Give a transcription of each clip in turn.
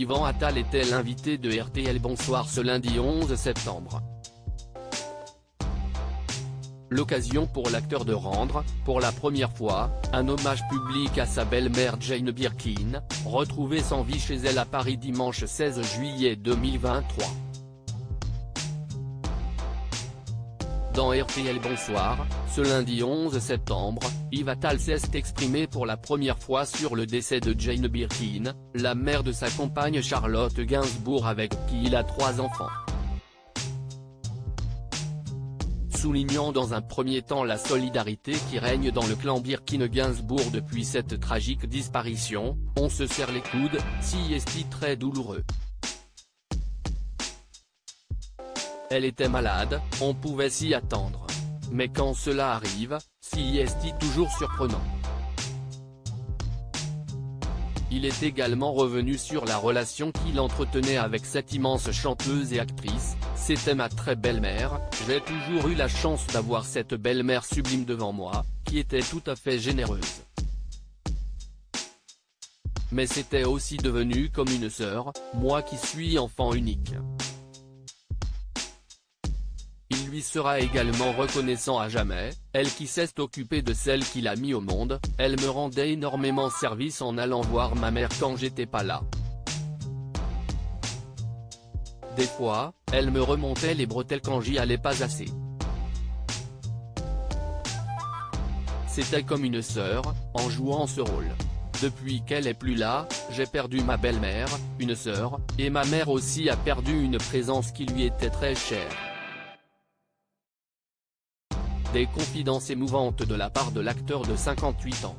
Yvan Attal était l'invité de RTL Bonsoir ce lundi 11 septembre. L'occasion pour l'acteur de rendre, pour la première fois, un hommage public à sa belle-mère Jane Birkin, retrouvée sans vie chez elle à Paris dimanche 16 juillet 2023. Dans RTL Bonsoir, ce lundi 11 septembre, Yves Attal s'est exprimé pour la première fois sur le décès de Jane Birkin, la mère de sa compagne Charlotte Gainsbourg avec qui il a 3 enfants. Soulignant dans un premier temps la solidarité qui règne dans le clan Birkin-Gainsbourg depuis cette tragique disparition, on se serre les coudes, si est-il très douloureux. Elle était malade, on pouvait s'y attendre. Mais quand cela arrive, si est-il toujours surprenant. Il est également revenu sur la relation qu'il entretenait avec cette immense chanteuse et actrice. C'était ma très belle-mère, j'ai toujours eu la chance d'avoir cette belle-mère sublime devant moi, qui était tout à fait généreuse. Mais c'était aussi devenu comme une sœur, moi qui suis enfant unique. Il lui sera également reconnaissant à jamais, elle qui s'est occupée de celle qu'il a mis au monde, elle me rendait énormément service en allant voir ma mère quand j'étais pas là. Des fois, elle me remontait les bretelles quand j'y allais pas assez. C'était comme une sœur, en jouant ce rôle. Depuis qu'elle est plus là, j'ai perdu ma belle-mère, une sœur, et ma mère aussi a perdu une présence qui lui était très chère. Des confidences émouvantes de la part de l'acteur de 58 ans.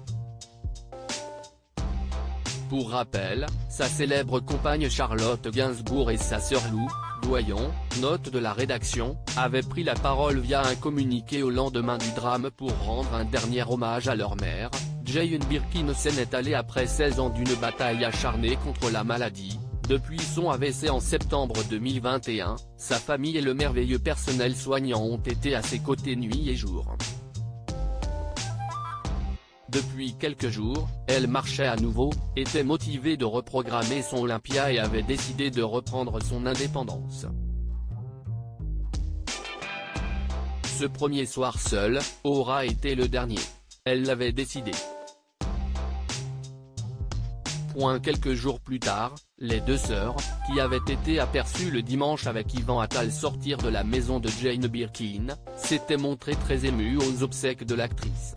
Pour rappel, sa célèbre compagne Charlotte Gainsbourg et sa sœur Lou Doyon, note de la rédaction, avaient pris la parole via un communiqué au lendemain du drame pour rendre un dernier hommage à leur mère. Jane Birkin s'en est allée après 16 ans d'une bataille acharnée contre la maladie. Depuis son AVC en septembre 2021, sa famille et le merveilleux personnel soignant ont été à ses côtés nuit et jour. Depuis quelques jours, elle marchait à nouveau, était motivée de reprogrammer son Olympia et avait décidé de reprendre son indépendance. Ce premier soir seul, aura été le dernier. Elle l'avait décidé. Quelques jours plus tard, les deux sœurs, qui avaient été aperçues le dimanche avec Yvan Attal sortir de la maison de Jane Birkin, s'étaient montrées très émues aux obsèques de l'actrice.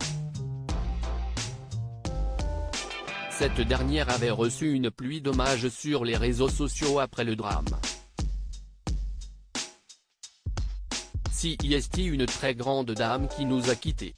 Cette dernière avait reçu une pluie d'hommages sur les réseaux sociaux après le drame. Si est une très grande dame qui nous a quittés.